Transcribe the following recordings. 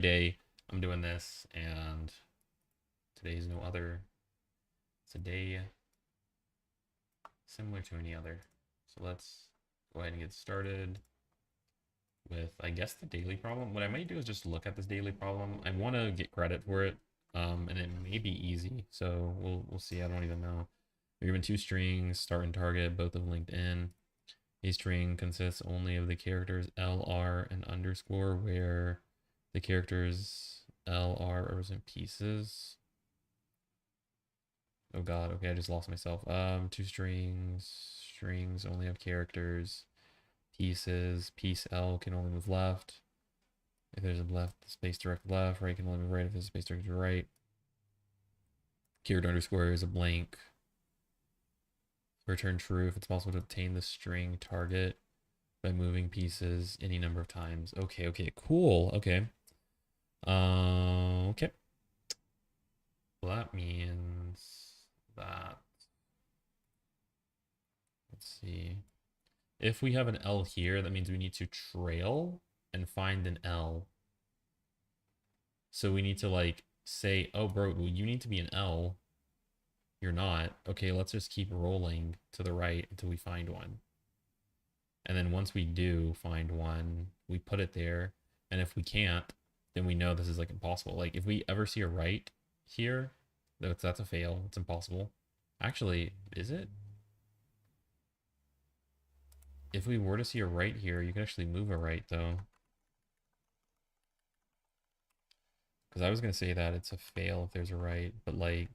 day I'm doing this, and today's no other. It's a day similar to any other. So let's go ahead and get started with, I guess, the daily problem. What I might do is just look at this daily problem. I want to get credit for it, and it may be easy. So we'll see. I don't even know. We're given two strings, start and target, both of linked in. A string consists only of the characters L, R, and underscore, where the characters L, R represent pieces. Oh God, okay, I just lost myself. Two strings only have characters, pieces, piece L can only move left. If there's a left space direct left, right can only move right if there's a space direct right. Character underscore is a blank. Return true if it's possible to obtain the string target by moving pieces any number of times. Okay, cool. Okay. Okay. Well, that means that, let's see. If we have an L here, that means we need to trail and find an L. So we need to like say, oh, bro, you need to be an L. You're not. Okay, let's just keep rolling to the right until we find one. And then once we do find one, we put it there. And if we can't, then we know this is like impossible. Like if we ever see a right here, that's a fail. It's impossible. Actually, is it? If we were to see a right here, you could actually move a right though. Because I was going to say that it's a fail if there's a right, but like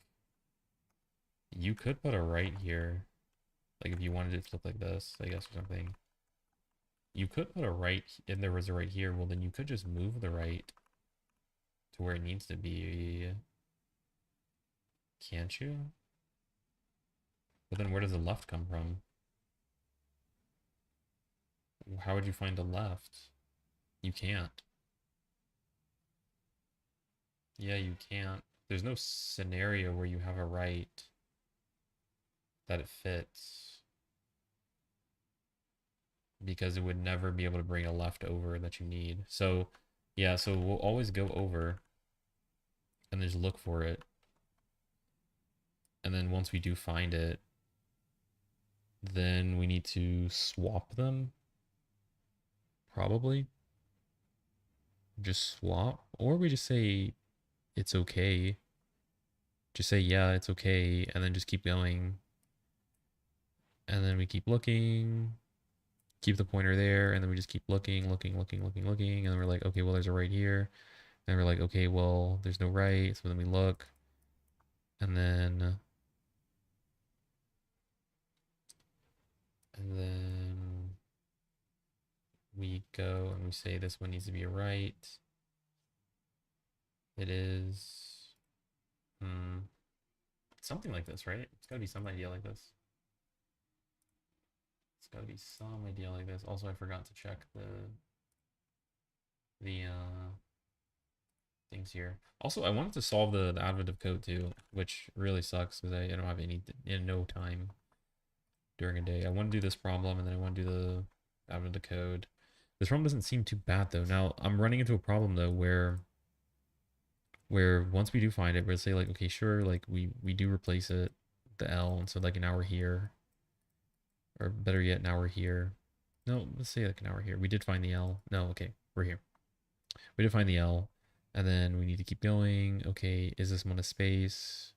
you could put a right here. Like if you wanted it to look like this, I guess, or something. You could put a right, and there was a right here. Well, then you could just move the right to where it needs to be. Can't you? But then where does the left come from? How would you find the left? You can't. Yeah, you can't. There's no scenario where you have a right that it fits, because it would never be able to bring a left over that you need. So yeah, so we'll always go over and just look for it. And then once we do find it, then we need to swap them, probably. Just swap. Or we just say it's okay. Just say, yeah, it's okay. And then just keep going. And then we keep looking. Keep the pointer there. And then we just keep looking. And then we're like, okay, well, there's a right here. And we're like, okay, well, there's no right. So then we look. And then we go and we say this one needs to be a right. It is something like this, right? It's got to be some idea like this. It's got to be some idea like this. Also, I forgot to check the things here. Also, I wanted to solve the advent of code too, which really sucks because I don't have any in no time during a day. I want to do this problem and then I want to do the advent of code. This problem doesn't seem too bad though. Now I'm running into a problem though where once we do find it, we'll say like, okay, sure, like we do replace it, the L, and so like now we're here, or better yet, now we're here. No, let's say like an hour here. We did find the L. No, okay, we're here. We did find the L, and then we need to keep going. Okay, is this one a space?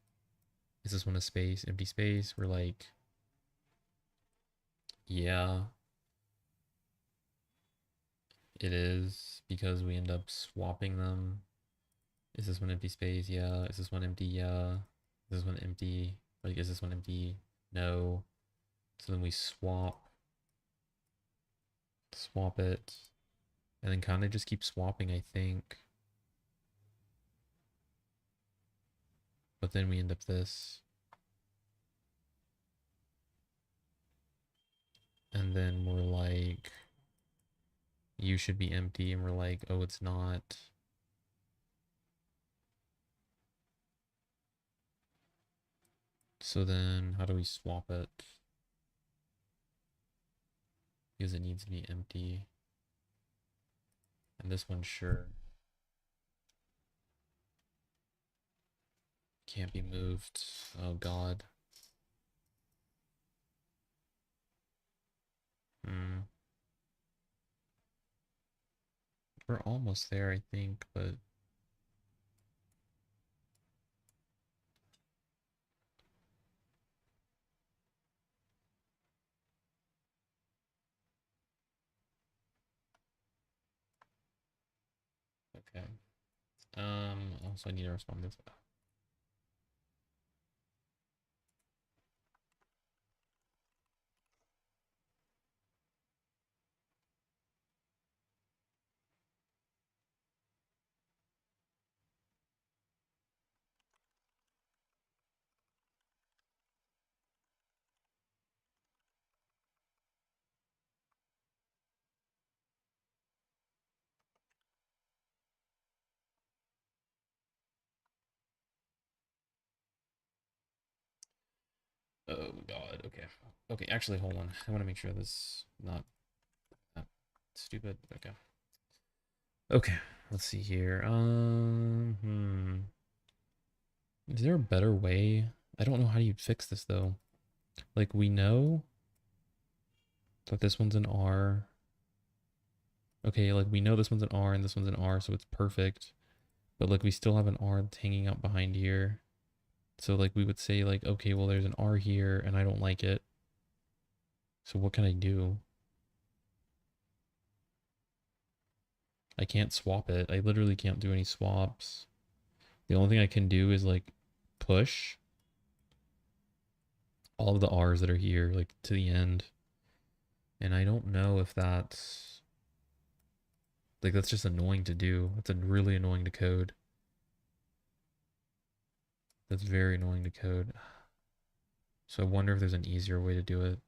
Is this one a space? Empty space? We're like, yeah, it is, because we end up swapping them. Is this one empty space? Yeah. Is this one empty? Yeah. Is this one empty? Like, is this one empty? No. So then we swap it, and then kind of just keep swapping, I think. But then we end up this. And then we're like, you should be empty. And we're like, oh, it's not. So then how do we swap it? Because it needs to be empty. And this one, sure. Can't be moved. Oh god. We're almost there, I think, but okay. Also I need to respond to this. Oh god, okay. Okay, actually hold on. I want to make sure this is not that stupid. Okay. Okay, let's see here. Is there a better way? I don't know how you fix this though. Like we know that this one's an R. Okay, like we know this one's an R and this one's an R, so it's perfect. But like we still have an R that's hanging out behind here. So like we would say like, okay, well there's an R here and I don't like it. So what can I do? I can't swap it. I literally can't do any swaps. The only thing I can do is like push all of the R's that are here like to the end. And I don't know if that's like that's just annoying to do. That's really annoying to code. That's very annoying to code. So I wonder if there's an easier way to do it.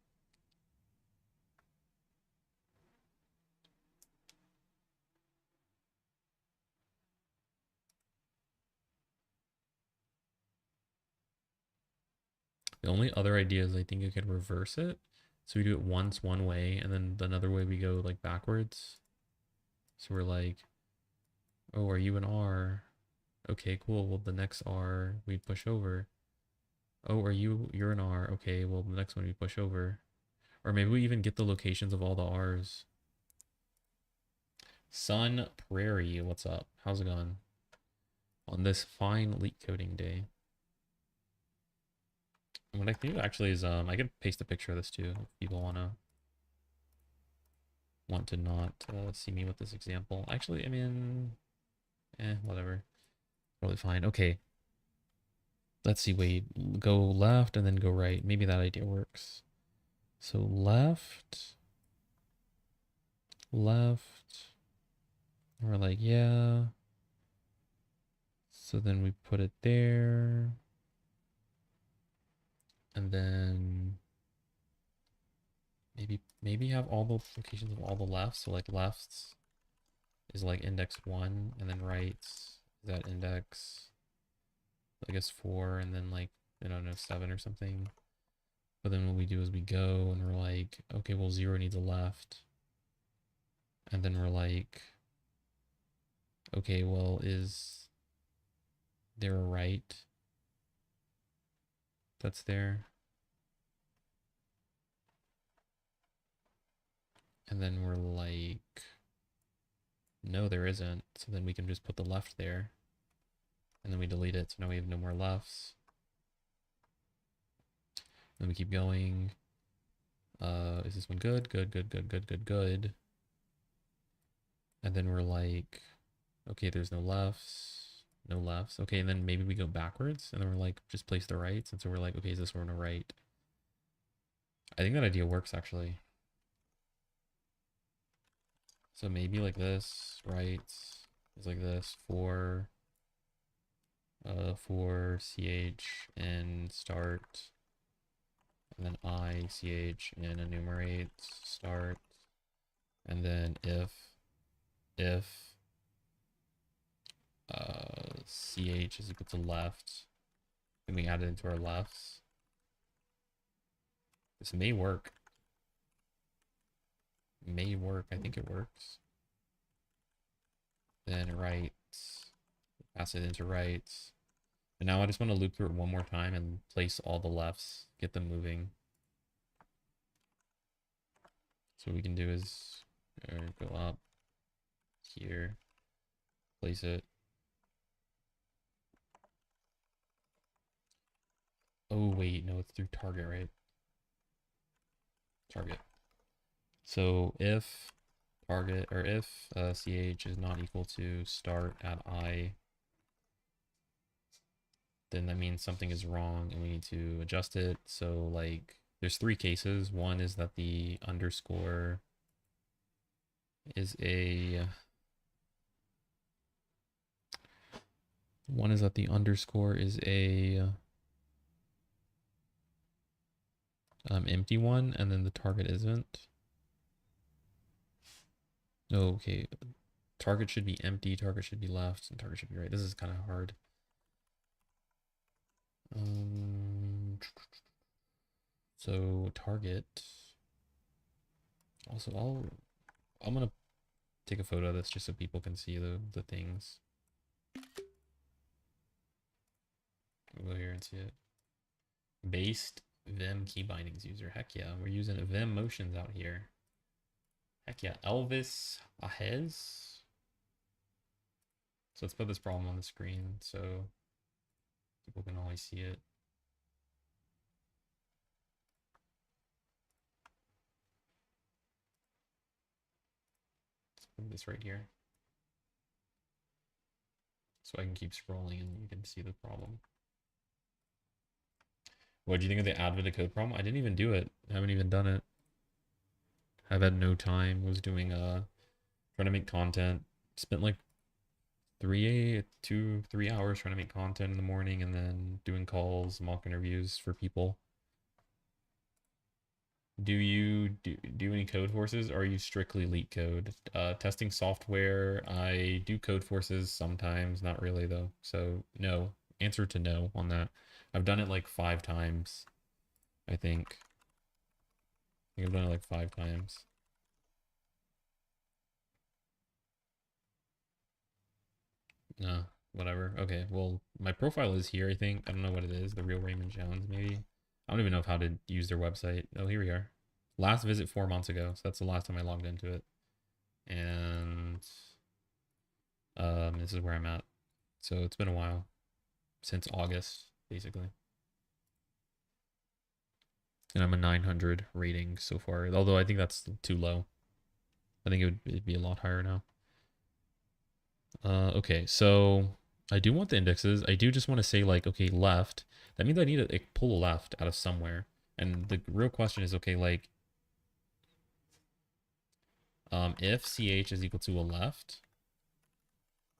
The only other idea is I think you could reverse it. So we do it once one way and then another way we go like backwards. So we're like, oh, are you an R? Okay, cool. Well, the next R we push over. Oh, you're an R. Okay, well, the next one we push over. Or maybe we even get the locations of all the R's. Sun Prairie, what's up? How's it going? On this fine leak coding day. What I can do actually is I can paste a picture of this too if people want to not see me with this example. Actually, I mean, whatever. Probably fine. Okay. Let's see, wait. Go left and then go right. Maybe that idea works. So left, left. We're like, yeah. So then we put it there. And then maybe have all the locations of all the lefts. So like lefts is like index 1 and then rights is that index I guess 4 and then like I don't know 7 or something. But then what we do is we go and we're like, okay, well 0 needs a left. And then we're like, okay, well is there a right that's there? And then we're like, no, there isn't. So then we can just put the left there. And then we delete it. So now we have no more lefts. Then we keep going. Is this one good? Good, good, good, good, good, good. And then we're like, okay, there's no lefts. No lefts. Okay, and then maybe we go backwards. And then we're like, just place the rights. And so we're like, okay, is this one a right? I think that idea works actually. So maybe like this, rights is like this for ch and start, and then ch and enumerate start, and then if ch is equal to left, and we add it into our lefts. This may work. May work. I think it works. Then rights, pass it into rights. And now I just want to loop through it one more time and place all the lefts, get them moving. So what we can do is go up here, place it. Oh wait, no, it's through target, right? Target. So if target, or if ch is not equal to start at I, then that means something is wrong and we need to adjust it. So like there's three cases. One is that the underscore is a empty one, and then the target isn't. Okay, target should be empty, target should be left, and target should be right. This is kind of hard. So target. Also, I'm gonna take a photo of this just so people can see the things. We'll go here and see it. Based Vim key bindings user. Heck yeah, we're using Vim motions out here. Heck yeah, Elvis Ahez. So let's put this problem on the screen so people can always see it. Let's put this right here, so I can keep scrolling and you can see the problem. What do you think of the add to code problem? I didn't even do it. I haven't even done it. I've had no time. Was doing trying to make content. Spent like 3 hours trying to make content in the morning, and then doing calls, mock interviews for people. Do you do any code forces, or are you strictly Leetcode? Testing software, I do code forces sometimes, not really though. So no, answer to no on that. I've done it like 5 times, I think. I've done it like 5 times. Nah, whatever. Okay, well, my profile is here, I think. I don't know what it is. The Real Raymond Jones, maybe. I don't even know how to use their website. Oh, here we are. Last visit 4 months ago. So that's the last time I logged into it. And this is where I'm at. So it's been a while. Since August, basically. And I'm a 900 rating so far. Although I think that's too low. I think it'd be a lot higher now. Okay, so I do want the indexes. I do just want to say like, okay, left. That means I need to pull a left out of somewhere. And the real question is, okay, like, if ch is equal to a left,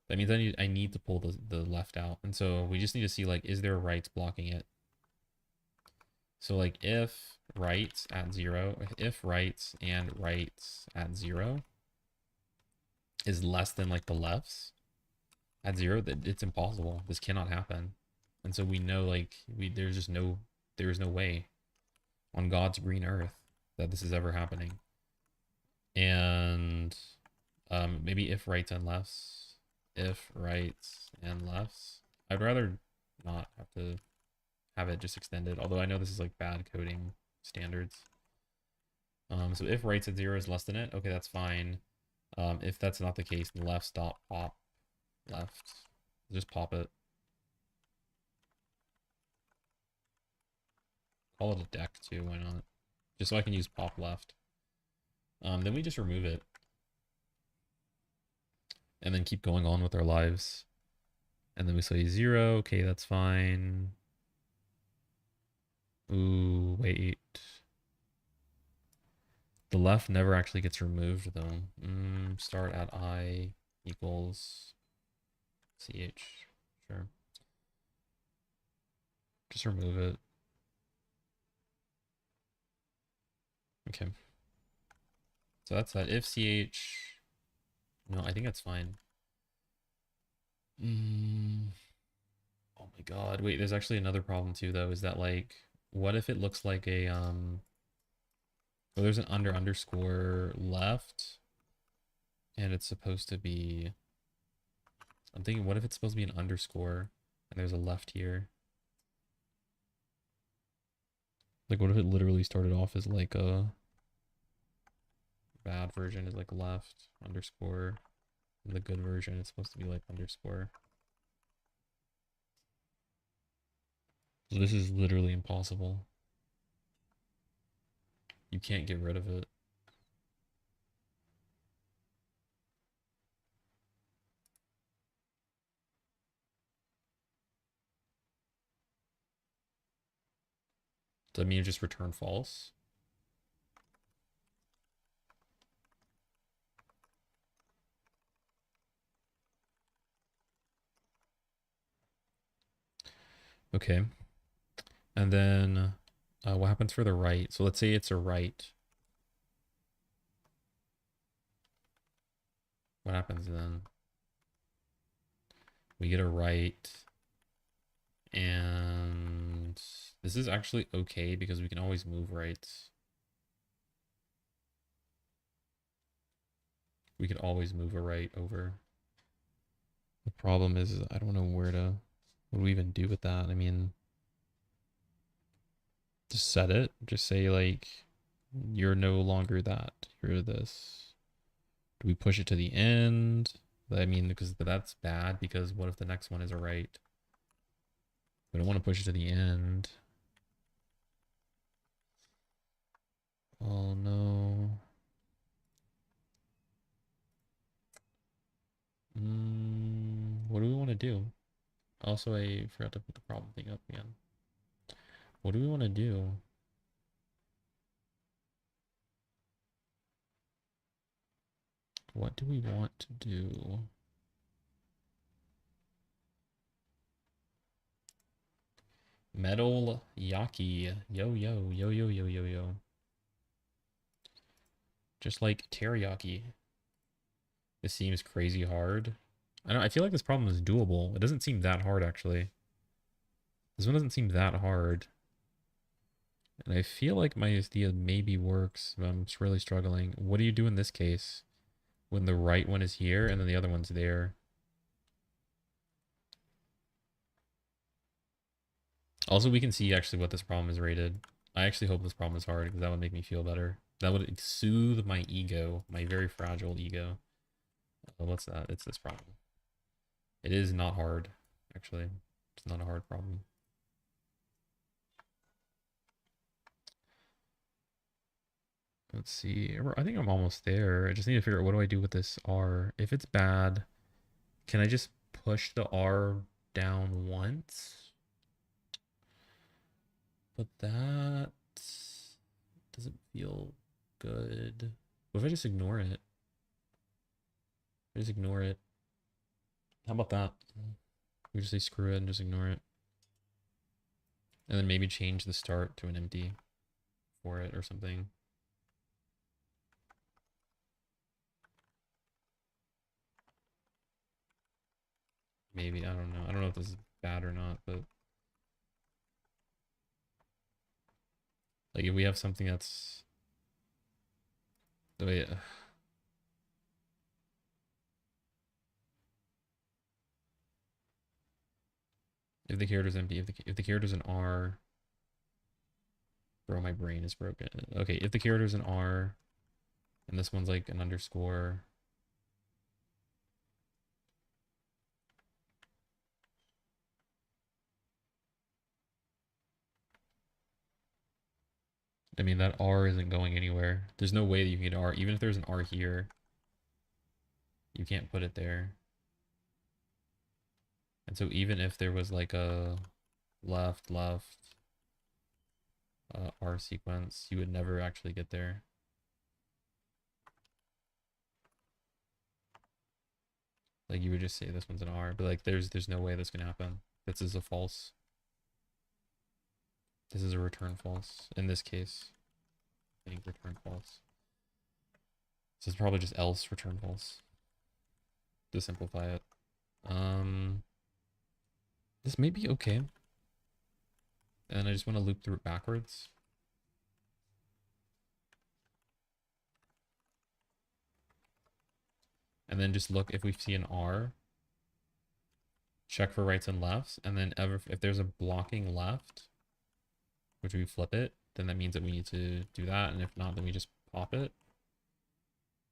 that means I need to pull the left out. And so we just need to see like, is there rights blocking it? So like if rights at 0, if rights and rights at 0 is less than like the lefts at 0, that it's impossible. This cannot happen. And so we know like there's no way on God's green earth that this is ever happening. And maybe if rights and lefts, if rights and lefts. I'd rather not have to have it just extended, although I know this is like bad coding standards. So if rights at 0 is less than it, okay, that's fine. If that's not the case, then left stop pop left. Just pop it. Call it a deck too, why not? Just so I can use pop left. Then we just remove it. And then keep going on with our lives. And then we say 0, okay, that's fine. Ooh, wait. The left never actually gets removed though. Start at I equals ch. Sure. Just remove it. Okay. So that's that. If ch. No, I think that's fine. Oh my god. Wait, there's actually another problem too though, is that like, what if it looks like a well, there's an underscore left, and it's supposed to be, I'm thinking, what if it's supposed to be an underscore? And there's a left here. Like, what if it literally started off as like a bad version is like left underscore, and the good version is supposed to be like underscore. So this is literally impossible. You can't get rid of it. Does that mean you just return false? Okay. And then what happens for the right? So let's say it's a right. What happens then? We get a right. And this is actually okay because we can always move rights. We could always move a right over. The problem is I don't know what do we even do with that? I mean, just set it. Just say like, you're no longer that. You're this. Do we push it to the end? I mean, because that's bad because what if the next one is a right? We don't want to push it to the end. Oh no. What do we want to do? Also, I forgot to put the problem thing up again. What do we want to do? What do we want to do? Metal Yaki. Yo, yo, yo, yo, yo, yo, yo. Just like teriyaki. This seems crazy hard. I feel like this problem is doable. It doesn't seem that hard, actually. This one doesn't seem that hard. And I feel like my idea maybe works, but I'm just really struggling. What do you do in this case? When the right one is here and then the other one's there? Also, we can see actually what this problem is rated. I actually hope this problem is hard because that would make me feel better. That would soothe my ego, my very fragile ego. What's that? It's this problem. It is not hard, actually. It's not a hard problem. Let's see. I think I'm almost there. I just need to figure out what do I do with this R. If it's bad, can I just push the R down once? But that doesn't feel good. What if I just ignore it? I just ignore it. How about that? We just say screw it and just ignore it. And then maybe change the start to an empty for it or something. Maybe, I don't know. I don't know if this is bad or not, but like if we have something that's the way if the character's empty, if the character's an R, bro, my brain is broken. Okay, if the character's an R and this one's like an underscore, I mean that R isn't going anywhere. There's no way that you can get R. Even if there's an R here, you can't put it there. And so even if there was like a left R sequence, you would never actually get there. Like you would just say this one's an R, but like there's no way this can happen. This is a false. This is a return false in this case. I think return false. So it's probably just else return false to simplify it. This may be okay. And I just want to loop through it backwards. And then just look if we see an R. check for rights and lefts, and then if there's a blocking left, which we flip it, then that means that we need to do that, and if not, then we just pop it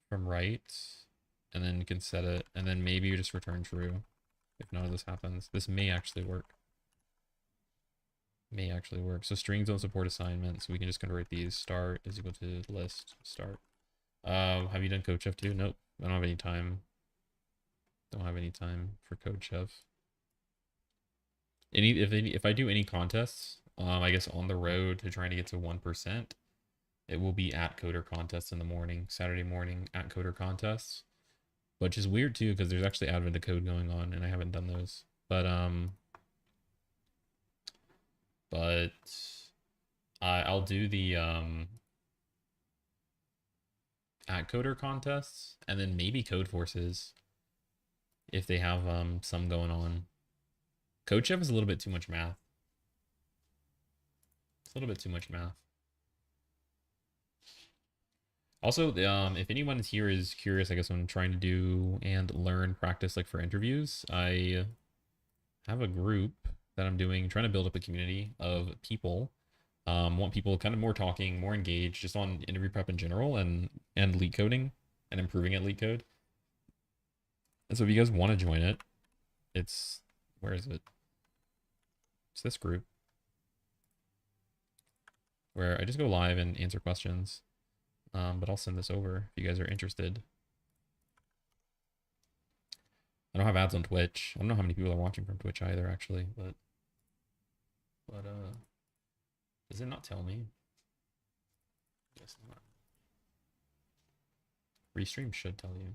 from right, and then you can set it, and then maybe you just return true if none of this happens. This may actually work. May actually work. So strings don't support assignments, so we can just convert these. Start is equal to list start. Have you done Code Chef too? Nope. I don't have any time. Don't have any time for Code Chef. If I do any contests, I guess on the road to trying to get to 1%, it will be at Coder contests in the morning, Saturday morning at Coder contests, which is weird too because there's actually Advent of Code going on and I haven't done those. But I'll do the at Coder contests and then maybe Code Forces if they have some going on. Code Chef is a little bit too much math. It's a little bit too much math. Also, if anyone here is curious, I guess I'm trying to do and learn practice like for interviews, I have a group that I'm doing, trying to build up a community of people. Want people kind of more talking, more engaged, just on interview prep in general and Leetcoding and improving at Leetcode. And so if you guys want to join it, it's, where is it? It's this group where I just go live and answer questions. But I'll send this over if you guys are interested. I don't have ads on Twitch. I don't know how many people are watching from Twitch either, actually, but does it not tell me? Guess not. Restream should tell you.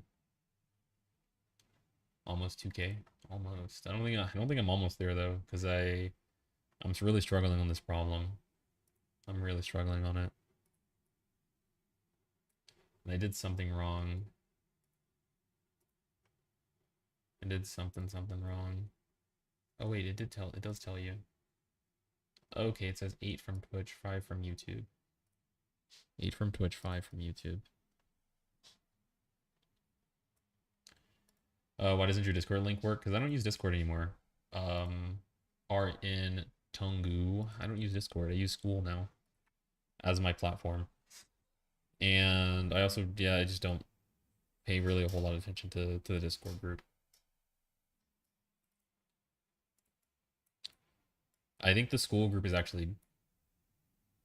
Almost 2K. Almost. I don't think I'm almost there though, because I'm really struggling on this problem. I'm really struggling on it. And I did something wrong. I did something wrong. Oh wait, it does tell you. Okay, it says 8 from Twitch, 5 from YouTube. 8 from Twitch, 5 from YouTube. Why doesn't your Discord link work? Because I don't use Discord anymore. Are in Tongu. I don't use Discord. I use School now as my platform. And I also, yeah, I just don't pay really a whole lot of attention to the Discord group. I think the School group is actually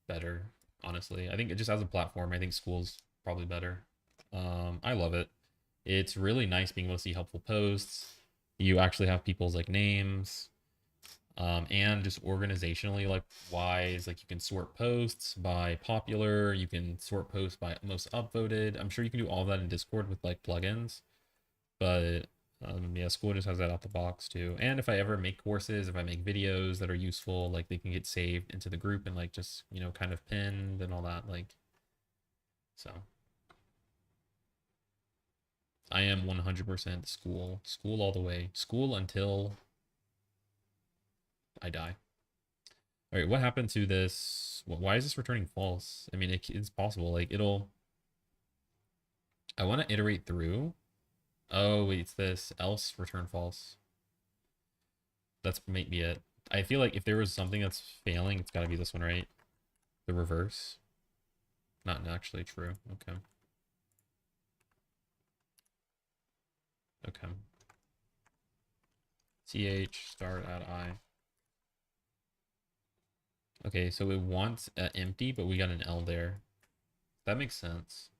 better, honestly. I think just as a platform, I think School's probably better. I love it. It's really nice being able to see helpful posts. You actually have people's like names. And just organizationally, like wise, like you can sort posts by popular, you can sort posts by most upvoted. I'm sure you can do all that in Discord with like plugins, but yeah, School just has that out the box too. And if I ever make courses, if I make videos that are useful, like they can get saved into the group and like just, you know, kind of pinned and all that, like, so. I am 100% School all the way, School until I die. All right, what happened to this? Why is this returning false? I mean, it's possible. Like, I want to iterate through. Oh, wait, it's this. Else return false. That's might be it. I feel like if there was something that's failing, it's got to be this one, right? The reverse. Not actually true. Okay. Okay. CH start at I. Okay, so it wants empty, but we got an L there. That makes sense.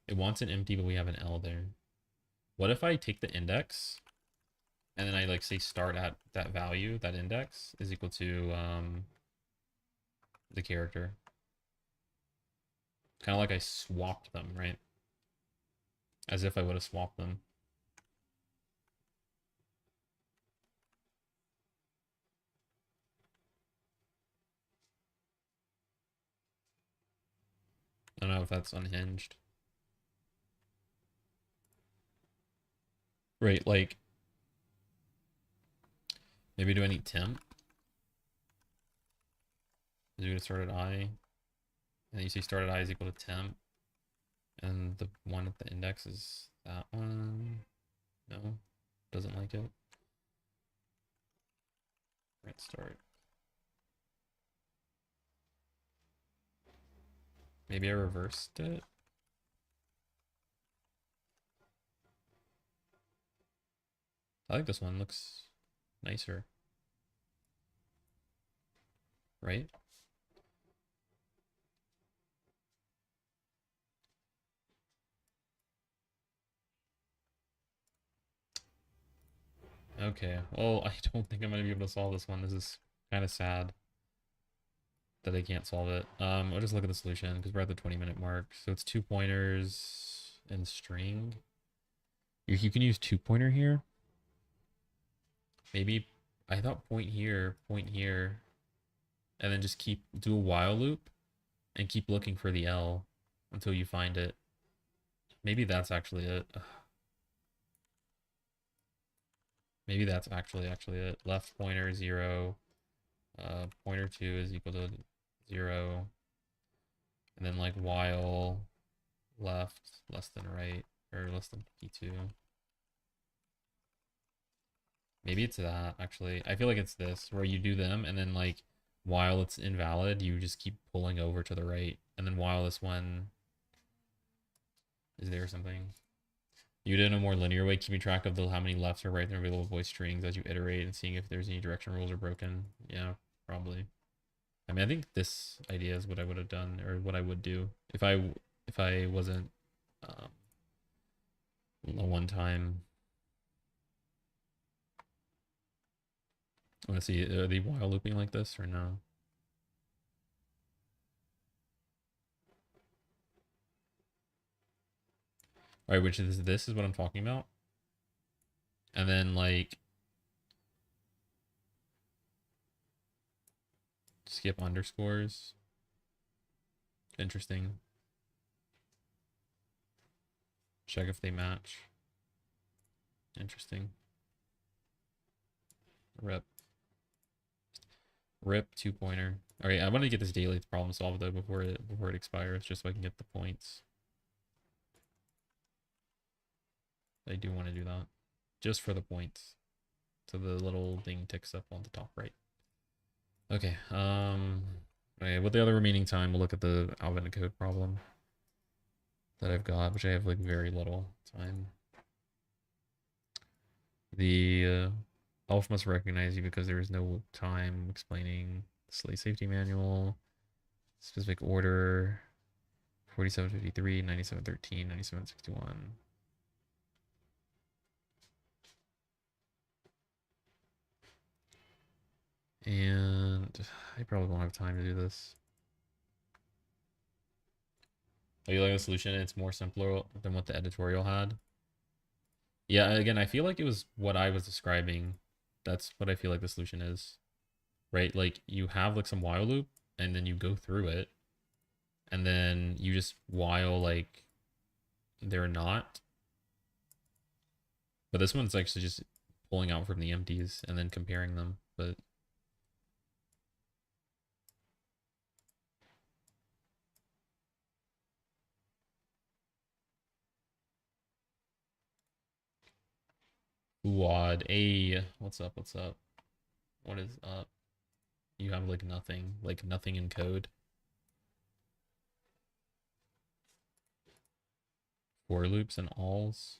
It wants an empty, but we have an L there. What if I take the index and then I like say start at that value, that index is equal to the character. Kind of like I swapped them, right? As if I would have swapped them. I don't know if that's unhinged. Right, like maybe do I need temp? Is it gonna start at I? And then you say start at I is equal to temp. And the one at the index is that one. No, doesn't like it. Right, start. Maybe I reversed it. I like this one. Looks nicer. Right? Okay. Well, I don't think I'm going to be able to solve this one. This is kind of sad that I can't solve it. I'll just look at the solution because we're at the 20-minute mark. So it's 2 pointers and string. You can use 2-pointer here. Maybe I thought point here, and then just do a while loop and keep looking for the L until you find it. Maybe that's actually it. Maybe that's actually it. Left pointer 0, pointer 2 is equal to 0, and then like while left less than right, or less than p2. Maybe it's that actually. I feel like it's this where you do them and then like while it's invalid, you just keep pulling over to the right, and then while this one is there or something. You did in a more linear way, keeping track of how many lefts or right there available voice strings as you iterate and seeing if there's any direction rules are broken. Yeah, probably. I mean, I think this idea is what I would have done, or what I would do if I wasn't a one-time. I want to see, are they while looping like this or no? All right, which is this is what I'm talking about. And then like skip underscores. Interesting. Check if they match. Interesting. Rip 2-pointer. All right, I want to get this daily problem solved though before it expires, just so I can get the points. I do want to do that just for the points, so the little thing ticks up on the top right. Okay. Okay, with the other remaining time, we'll look at the Alvin code problem that I've got, which I have like very little time. The elf must recognize you because there is no time explaining the slave safety manual, specific order, 4753, 9713, 9761. And I probably won't have time to do this. Are you like the solution? It's more simpler than what the editorial had. Yeah, again, I feel like it was what I was describing. That's what I feel like the solution is, right? Like you have like some while loop and then you go through it and then you just while like they're not. But this one's actually just pulling out from the empties and then comparing them. But odd. What's up? What's up? What is up? You have like nothing in code. For loops and alls.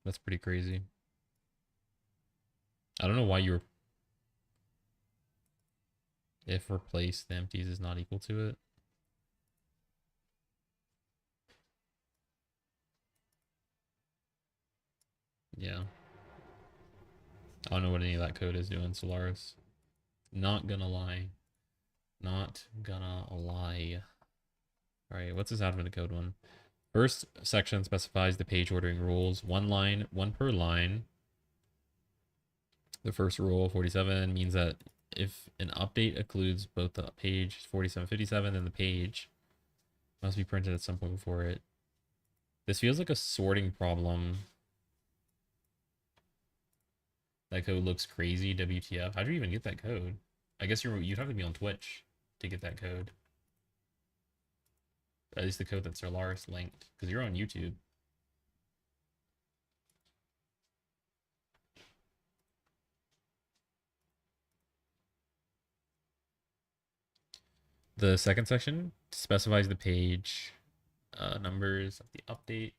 That's pretty crazy. I don't know why you're. If replace the empties is not equal to it. Yeah. I don't know what any of that code is doing, Solaris. Not gonna lie. Not gonna lie. All right, what's this admin code one? First section specifies the page ordering rules. One per line. The first rule, 47, means that if an update includes both the page 4757 and the page, must be printed at some point before it. This feels like a sorting problem. That code looks crazy. WTF? How'd you even get that code? I guess you'd have to be on Twitch to get that code. At least the code that Solaris linked, because you're on YouTube. The second section specifies the page numbers of the update.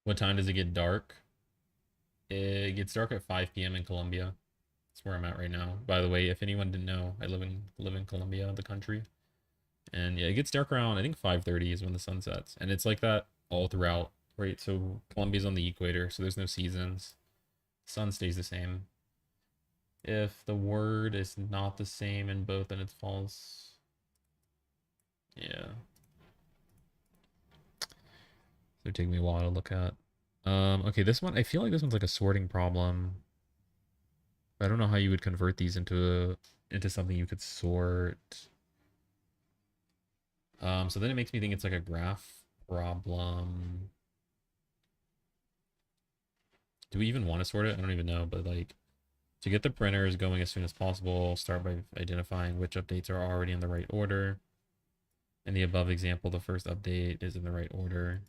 What time does it get dark? It gets dark at 5 p.m. in Colombia. That's where I'm at right now. By the way, if anyone didn't know, I live in Colombia, the country. And yeah, it gets dark around I think 5:30 is when the sun sets. And it's like that all throughout, right? So Colombia's on the equator, so there's no seasons. Sun stays the same. If the word is not the same in both, then it's false. Yeah. So it take me a while to look at. Okay, this one, I feel like this one's like a sorting problem. I don't know how you would convert these into something you could sort. So then it makes me think it's like a graph problem. Do we even want to sort it? I don't even know, but like to get the printers going as soon as possible, start by identifying which updates are already in the right order. In the above example, the first update is in the right order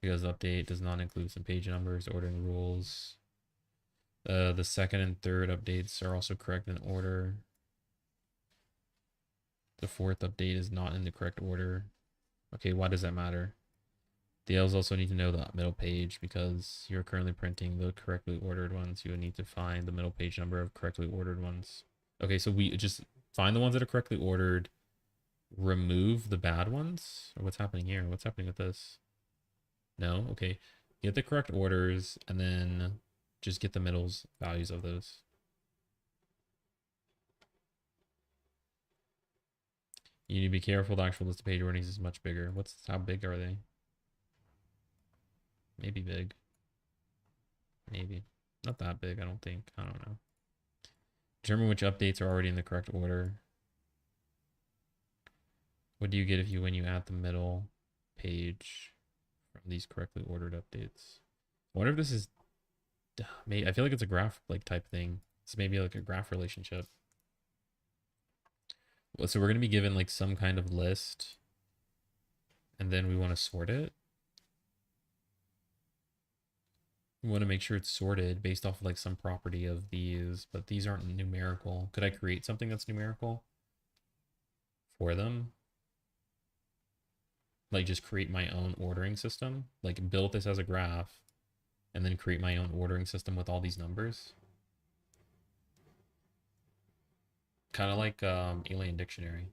because the update does not include some page numbers, ordering rules. The second and third updates are also correct in order. The fourth update is not in the correct order. Okay, why does that matter? The Ls also need to know the middle page because you're currently printing the correctly ordered ones. You would need to find the middle page number of correctly ordered ones. Okay, so we just find the ones that are correctly ordered, remove the bad ones? Or what's happening here? What's happening with this? No? Okay. Get the correct orders and then just get the middles values of those. You need to be careful. The actual list of page warnings is much bigger. How big are they? Maybe big. Maybe. Not that big, I don't think. I don't know. Determine which updates are already in the correct order. What do you get when you add the middle page from these correctly ordered updates? I wonder if this is, I feel like it's a graph like type thing. It's maybe like a graph relationship. Well, so we're going to be given like some kind of list and then we want to sort it. We want to make sure it's sorted based off of like some property of these, but these aren't numerical. Could I create something that's numerical for them? Like just create my own ordering system, like build this as a graph and then create my own ordering system with all these numbers. Kind of like Alien Dictionary.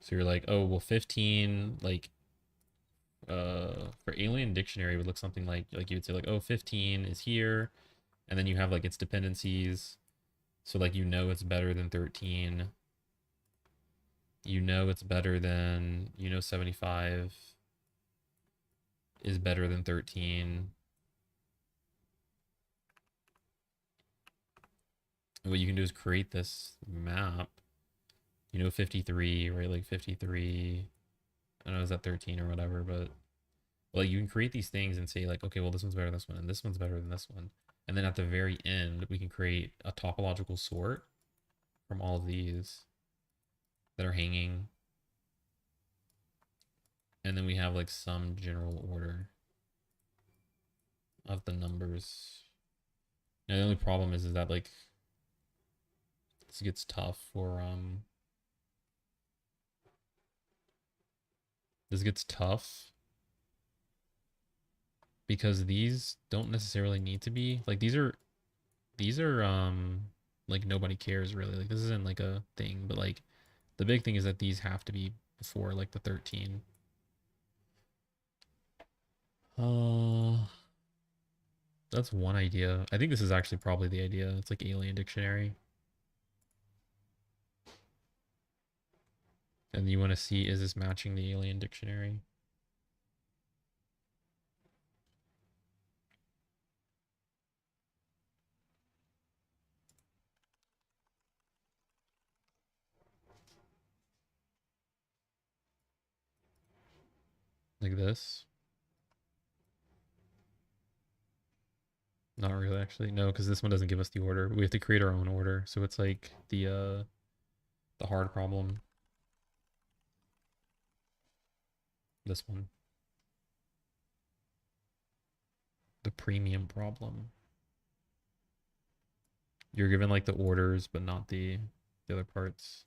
So you're like, oh, well, 15, like, for Alien Dictionary would look something like you would say like, oh, 15 is here. And then you have like its dependencies. So like, it's better than 13. It's better than, 75 is better than 13. And what you can do is create this map. 53, right? Like 53. I don't know, is that 13 or whatever, but like you can create these things and say like, okay, well, this one's better than this one, and this one's better than this one. And then at the very end, we can create a topological sort from all of these that are hanging. And then we have like some general order of the numbers. Now the only problem is that like this gets tough for this gets tough because these don't necessarily need to be like these are like nobody cares really. Like this isn't like a thing, but like the big thing is that these have to be before like the 13. That's one idea. I think this is actually probably the idea. It's like Alien Dictionary. And you want to see, is this matching the Alien Dictionary? like this. Not really, actually. No, because this one doesn't give us the order. We have to create our own order. So it's like the hard problem. This one. The premium problem. You're given like the orders, but not the other parts.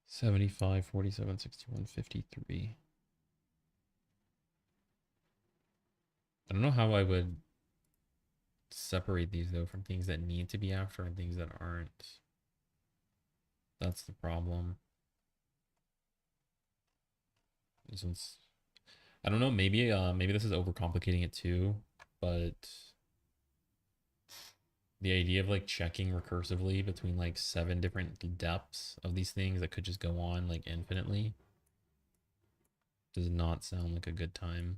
75, 47, 61, 53. I don't know how I would separate these though from things that need to be after and things that aren't. That's the problem. This one's, I don't know, maybe maybe this is overcomplicating it too, but the idea of like checking recursively between like 7 different depths of these things that could just go on like infinitely does not sound like a good time.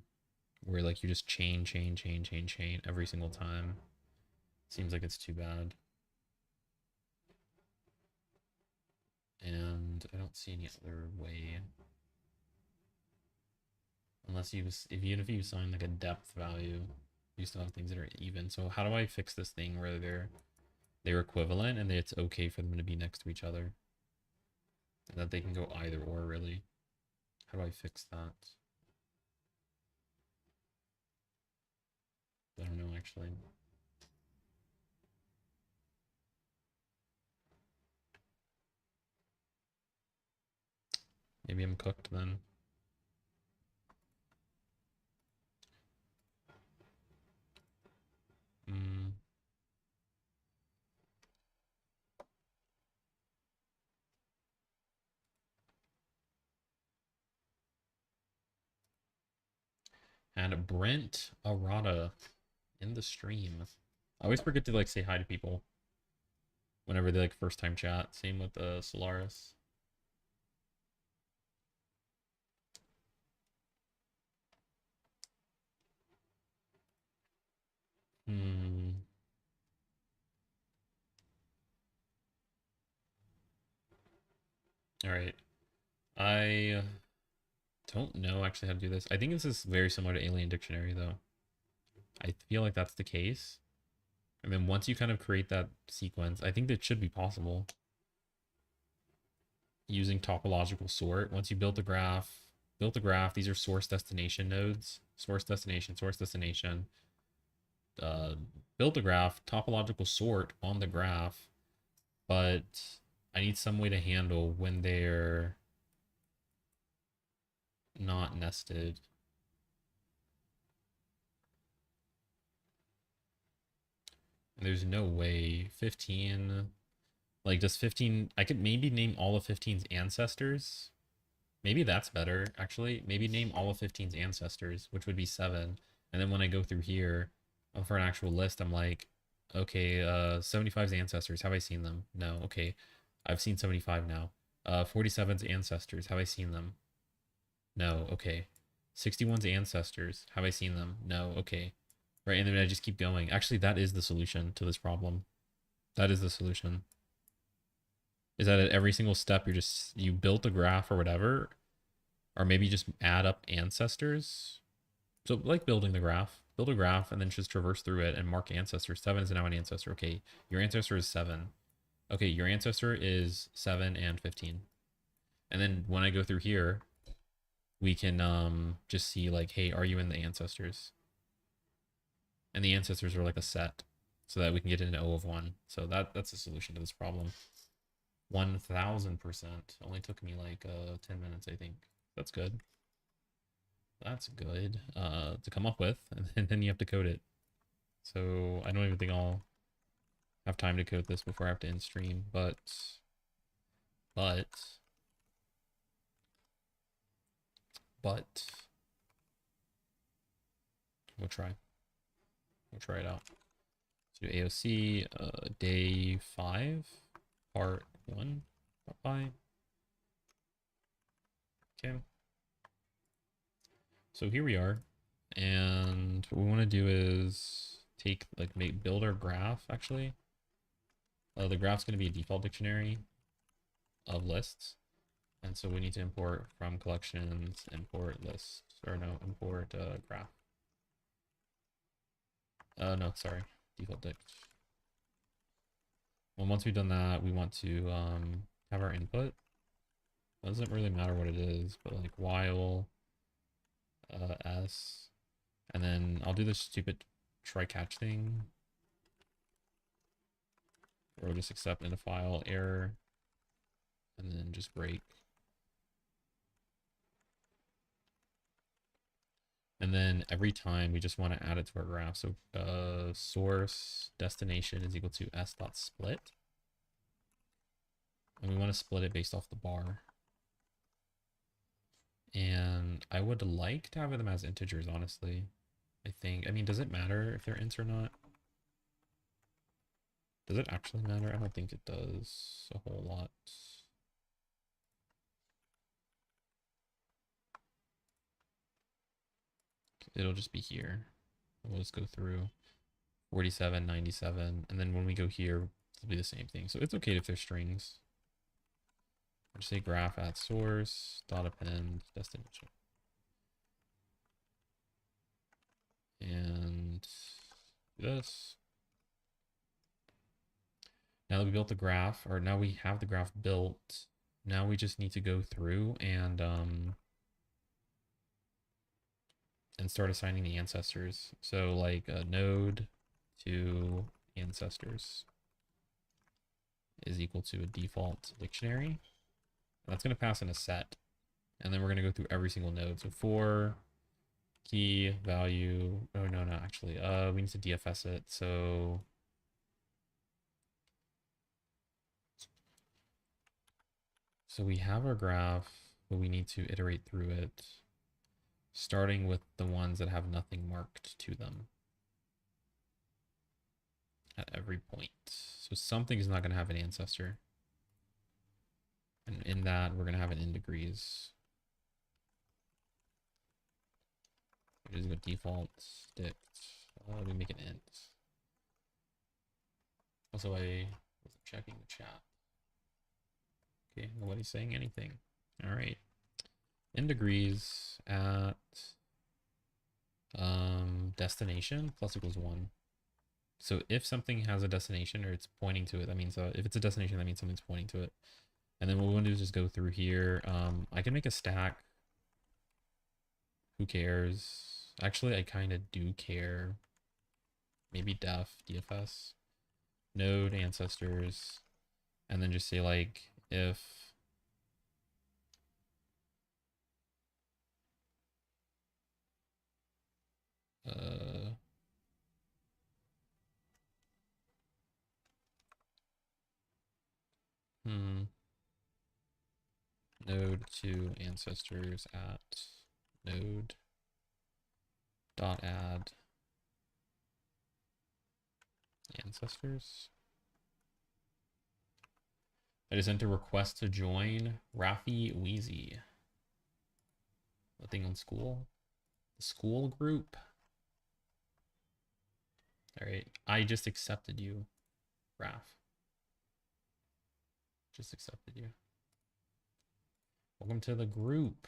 Where like you just chain every single time. Seems like it's too bad. And I don't see any other way. Unless you, even if you assign like a depth value, you still have things that are even. So how do I fix this thing where they're equivalent and it's okay for them to be next to each other? And that they can go either or, really. How do I fix that? I don't know, actually. Maybe I'm cooked then. And Brent Arata in the stream. I always forget to like say hi to people whenever they like first time chat. Same with Solaris. All right. I don't know actually how to do this. I think this is very similar to Alien Dictionary though. I feel like that's the case. And then once you kind of create that sequence, I think that should be possible. Using topological sort. Once you build the graph, these are source destination nodes. Source destination, source destination. Build the graph, topological sort on the graph, but I need some way to handle when they're not nested. And there's no way 15, like does 15, I could maybe name all of 15's ancestors. Maybe that's better, actually. Maybe name all of 15's ancestors, which would be 7. And then when I go through here for an actual list, I'm like, okay, 75's ancestors, have I seen them? No. Okay, I've seen 75 now. 47's ancestors, have I seen them? No. Okay. 61's ancestors, have I seen them? No. Okay. Right, and then I just keep going. Actually, that is the solution to this problem. That is the solution. Is that at every single step you built a graph or whatever, or maybe just add up ancestors. So like build a graph and then just traverse through it and mark ancestors. 7 is now an ancestor. Okay, your ancestor is 7. Okay, your ancestor is 7 and 15. And then when I go through here, we can just see like, hey, are you in the ancestors? And the ancestors are like a set so that we can get into O of 1. So that's the solution to this problem. 1000%. Only took me like 10 minutes, I think. That's good. That's good to come up with, and then you have to code it. So I don't even think I'll have time to code this before I have to end stream, but we'll try. We'll try it out. So AOC, day 5, part 1, part 5. Okay. So here we are. And what we want to do is take, like, build our graph, actually. The graph's going to be a default dictionary of lists. And so we need to import from collections, import lists, or no, import graph. No, sorry, default dict. Well, once we've done that, we want to have our input. It doesn't really matter what it is, but like while s, and then I'll do this stupid try catch thing, or we'll just accept in a file error, and then just break. And then every time we just want to add it to our graph. So source destination is equal to s.split. And we want to split it based off the bar. And I would like to have them as integers, honestly. I think. I mean, does it matter if they're ints or not? Does it actually matter? I don't think it does a whole lot. It'll just be here. We'll just go through 47, 97, and then when we go here, it'll be the same thing. So it's okay if they're strings. I'll just say graph at source dot append destination. And this. Now that we built the graph, or now we have the graph built, now we just need to go through and start assigning the ancestors. So like a node to ancestors is equal to a default dictionary. And that's going to pass in a set. And then we're going to go through every single node. So for key value, oh no, actually, we need to DFS it. So we have our graph, but we need to iterate through it, starting with the ones that have nothing marked to them at every point. So something is not going to have an ancestor. And in that, we're going to have an in degrees. Which is a default dict. We make an int. Also, I wasn't checking the chat. Okay, nobody's saying anything. All right. In degrees at destination plus equals 1. So if something has a destination or it's pointing to it, that means if it's a destination, that means something's pointing to it. And then what we want to do is just go through here. I can make a stack. Who cares? Actually, I kind of do care. Maybe DFS, node ancestors, and then just say like if node to ancestors at node dot add ancestors. I just enter request to join Rafi Wheezy. Nothing on school. The school group. All right, I just accepted you, Raf. Just accepted you. Welcome to the group.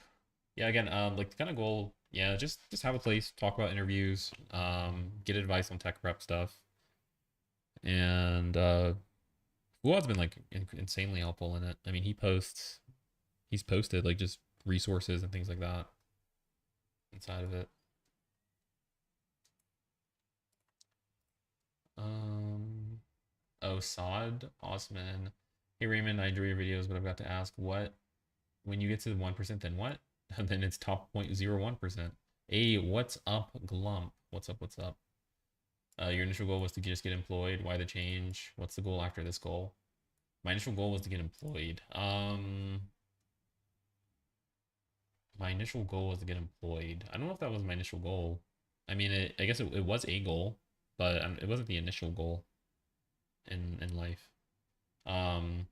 Yeah, again, like the kind of goal, yeah, just have a place, talk about interviews, get advice on tech prep stuff. And Fuad's been like insanely helpful in it. I mean, he's posted like just resources and things like that inside of it. Oh, Saad Osman. Hey Raymond, I enjoy your videos, but I've got to ask, what when you get to the 1%, then what? Then it's top 0.01%. Hey, what's up, Glump? What's up? Your initial goal was to just get employed. Why the change? What's the goal after this goal? My initial goal was to get employed. My initial goal was to get employed. I don't know if that was my initial goal. I mean, I guess it was a goal. but it wasn't the initial goal in life. Um,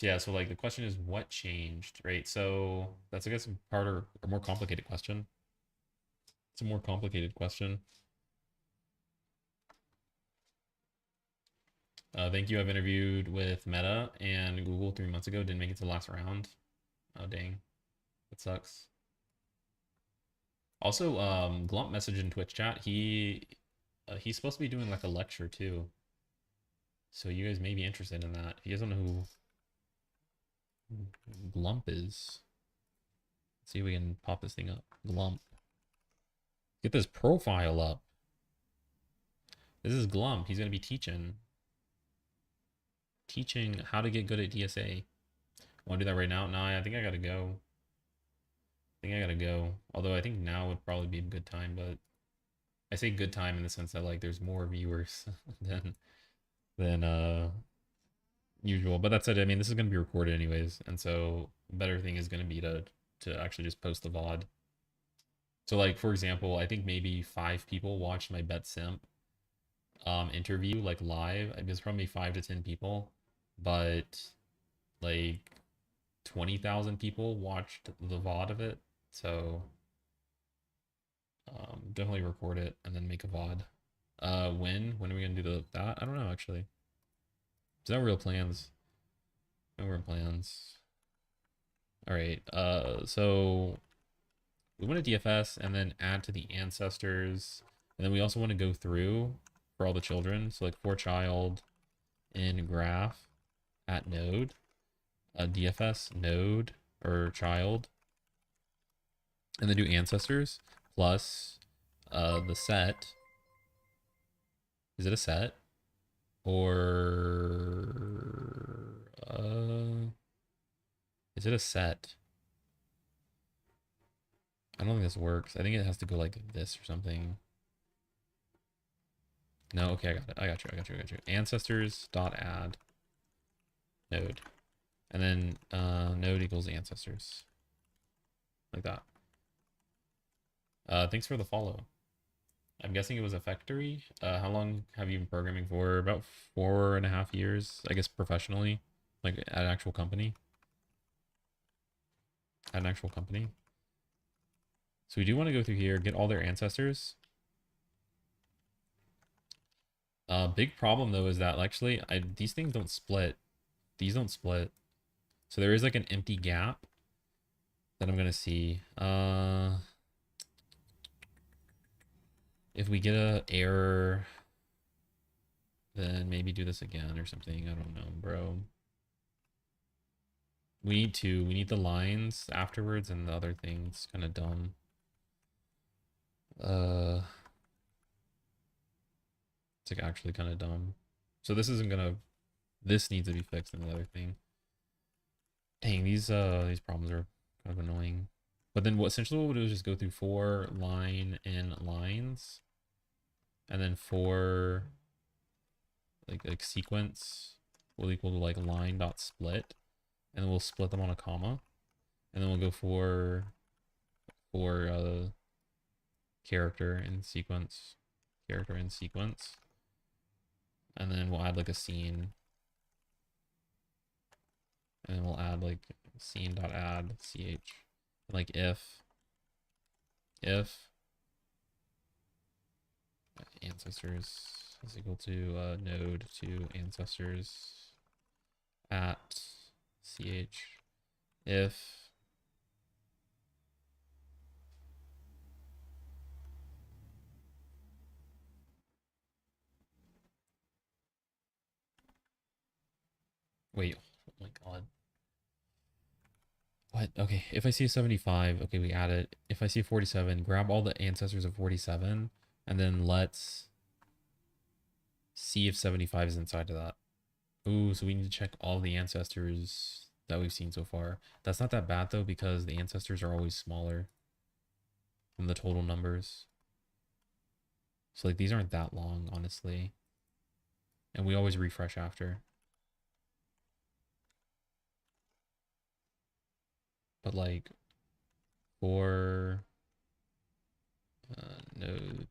yeah, so like the question is what changed, right? So that's I guess a harder or more complicated question. It's a more complicated question. Thank you. I've interviewed with Meta and Google 3 months ago. Didn't make it to the last round. Oh dang, that sucks. Also, Glump message in Twitch chat. He's supposed to be doing like a lecture too. So you guys may be interested in that. If you guys don't know who Glump is, let's see if we can pop this thing up. Glump. Get this profile up. This is Glump. He's gonna be teaching how to get good at DSA. Want to do that right now? Nah, I think I gotta go. Although I think now would probably be a good time, but I say good time in the sense that like there's more viewers than usual. But that said, I mean this is gonna be recorded anyways, and so better thing is gonna be to actually just post the VOD. So like for example, I think maybe 5 people watched my Bet Simp interview like live. It was probably 5 to 10 people, but like 20,000 people watched the VOD of it. So definitely record it and then make a VOD. When are we gonna do that? I don't know actually. There's no real plans. No real plans. All right. So we want to DFS and then add to the ancestors, and then we also want to go through for all the children. So like for child in graph at node, DFS node or child, and then do ancestors plus the set. Is it a set or is it a set? I don't think this works. I think it has to go like this or something. No, okay, I got it. I got you. Ancestors dot add node, and then node equals ancestors, like that. Thanks for the follow. I'm guessing it was a factory. How long have you been programming for? About 4.5 years, I guess, professionally, like at an actual company. So we do want to go through here, get all their ancestors. Big problem though is that actually these things don't split. These don't split. So there is like an empty gap that I'm gonna see. If we get a error, then maybe do this again or something. I don't know, bro. We need the lines afterwards and the other things. Kind of dumb. It's like actually kind of dumb. So this isn't gonna. This needs to be fixed in the other thing. Dang, these problems are kind of annoying. But then what essentially what we'll do is just go through 4 line in lines, and then 4 like sequence will equal to like line dot split, and then we'll split them on a comma, and then we'll go for character in sequence, and then we'll add like a scene, and then we'll add like scene dot add ch, like if ancestors is equal to node to ancestors at ch, if wait, oh my god, what? Okay, if I see a 75, okay, we add it. If I see a 47, grab all the ancestors of 47, and then let's see if 75 is inside of that. Ooh, so we need to check all the ancestors that we've seen so far. That's not that bad though, because the ancestors are always smaller than the total numbers. So like these aren't that long, honestly. And we always refresh after. But like for node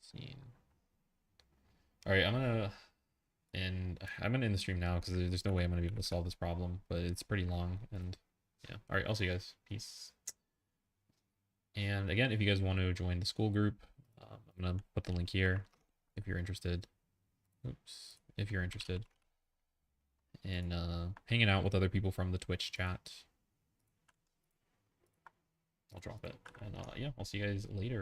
scene. right, and I'm gonna end the stream now because there's no way I'm gonna be able to solve this problem, but it's pretty long. And yeah, all right, I'll see you guys. Peace. And again, if you guys want to join the school group, I'm gonna put the link here if you're interested. Oops, if you're interested in hanging out with other people from the Twitch chat. I'll drop it. And yeah, I'll see you guys later.